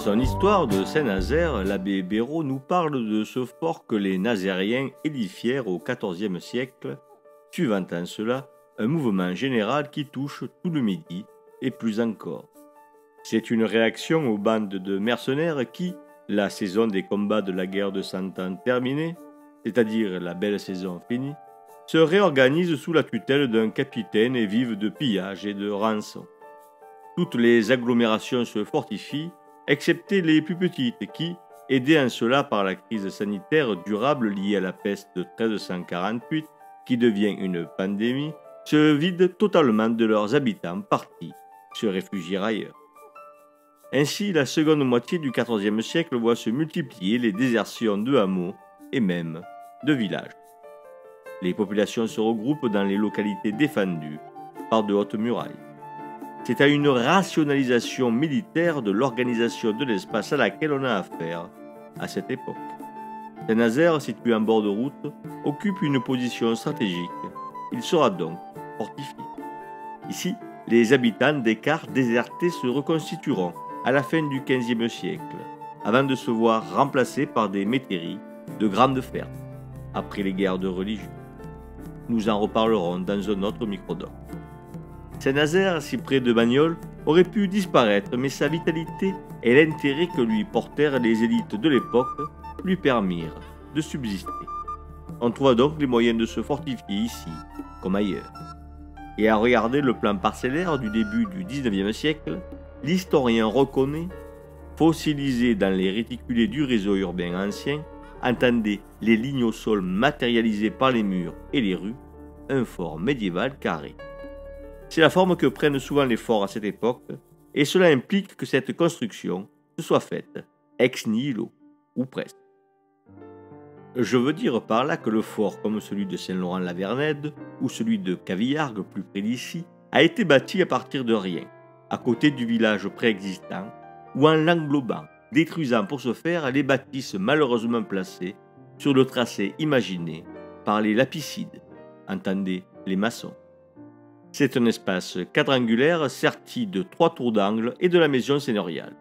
son histoire de Saint-Nazaire, l'abbé Béraud nous parle de ce fort que les Nazériens édifièrent au XIVe siècle, suivant en cela un mouvement général qui touche tout le Midi et plus encore. C'est une réaction aux bandes de mercenaires qui, la saison des combats de la guerre de Cent Ans terminée, c'est-à-dire la belle saison finie, se réorganisent sous la tutelle d'un capitaine et vivent de pillage et de rançon. Toutes les agglomérations se fortifient, excepté les plus petites qui, aidées en cela par la crise sanitaire durable liée à la peste de 1348, qui devient une pandémie, se vident totalement de leurs habitants partis se réfugier ailleurs. Ainsi, la seconde moitié du XIVe siècle voit se multiplier les désertions de hameaux et même de villages. Les populations se regroupent dans les localités défendues par de hautes murailles. C'est à une rationalisation militaire de l'organisation de l'espace à laquelle on a affaire à cette époque. Saint-Nazaire, situé en bord de route, occupe une position stratégique. Il sera donc fortifié. Ici, les habitants des quarts désertés se reconstitueront à la fin du XVe siècle, avant de se voir remplacés par des métairies de grandes fermes, après les guerres de religion. Nous en reparlerons dans un autre micro-doc. Saint-Nazaire, si près de Bagnols, aurait pu disparaître, mais sa vitalité et l'intérêt que lui portèrent les élites de l'époque lui permirent de subsister. On trouva donc les moyens de se fortifier ici, comme ailleurs. Et à regarder le plan parcellaire du début du XIXe siècle, l'historien reconnaît, fossilisé dans les réticulés du réseau urbain ancien, entendez les lignes au sol matérialisées par les murs et les rues, un fort médiéval carré. C'est la forme que prennent souvent les forts à cette époque, et cela implique que cette construction se soit faite ex nihilo, ou presque. Je veux dire par là que le fort comme celui de Saint-Laurent-la-Vernède ou celui de Cavillargues, plus près d'ici, a été bâti à partir de rien, à côté du village préexistant, ou en l'englobant, détruisant pour ce faire les bâtisses malheureusement placées sur le tracé imaginé par les lapicides, entendez les maçons. C'est un espace quadrangulaire serti de 3 tours d'angle et de la maison seigneuriale.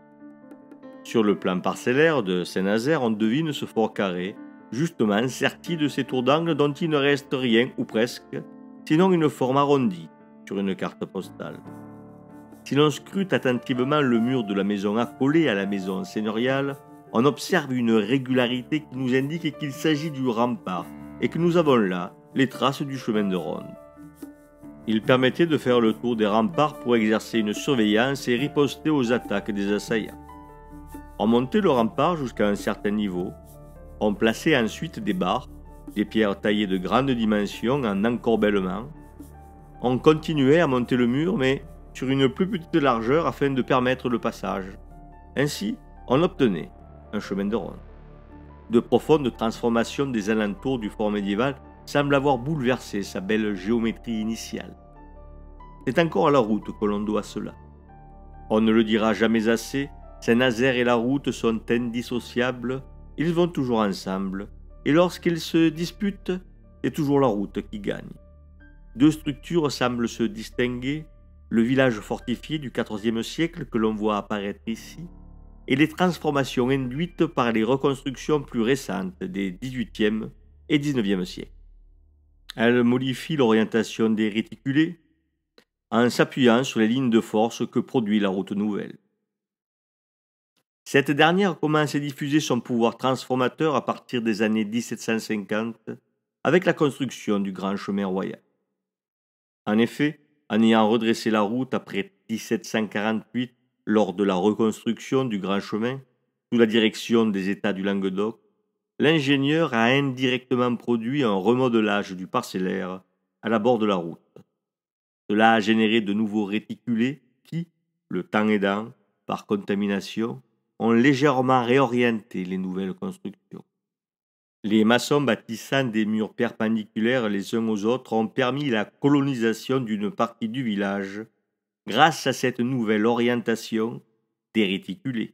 Sur le plan parcellaire de Saint-Nazaire, on devine ce fort carré, justement serti de ces tours d'angle dont il ne reste rien, ou presque, sinon une forme arrondie sur une carte postale. Si l'on scrute attentivement le mur de la maison accolée à la maison seigneuriale, on observe une régularité qui nous indique qu'il s'agit du rempart et que nous avons là les traces du chemin de ronde. Il permettait de faire le tour des remparts pour exercer une surveillance et riposter aux attaques des assaillants. On montait le rempart jusqu'à un certain niveau. On plaçait ensuite des barres, des pierres taillées de grandes dimensions en encorbellement. On continuait à monter le mur, mais sur une plus petite largeur afin de permettre le passage. Ainsi, on obtenait un chemin de ronde. De profondes transformations des alentours du fort médiéval semble avoir bouleversé sa belle géométrie initiale. C'est encore à la route que l'on doit cela. On ne le dira jamais assez, Saint-Nazaire et la route sont indissociables, ils vont toujours ensemble, et lorsqu'ils se disputent, c'est toujours la route qui gagne. Deux structures semblent se distinguer, le village fortifié du XIVe siècle que l'on voit apparaître ici, et les transformations induites par les reconstructions plus récentes des XVIIIe et XIXe siècles. Elle modifie l'orientation des réticulés en s'appuyant sur les lignes de force que produit la route nouvelle. Cette dernière commence à diffuser son pouvoir transformateur à partir des années 1750 avec la construction du grand chemin royal. En effet, en ayant redressé la route après 1748 lors de la reconstruction du grand chemin sous la direction des États du Languedoc, l'ingénieur a indirectement produit un remodelage du parcellaire à la bord de la route. Cela a généré de nouveaux réticulés qui, le temps aidant, par contamination, ont légèrement réorienté les nouvelles constructions. Les maçons bâtissant des murs perpendiculaires les uns aux autres ont permis la colonisation d'une partie du village grâce à cette nouvelle orientation des réticulés.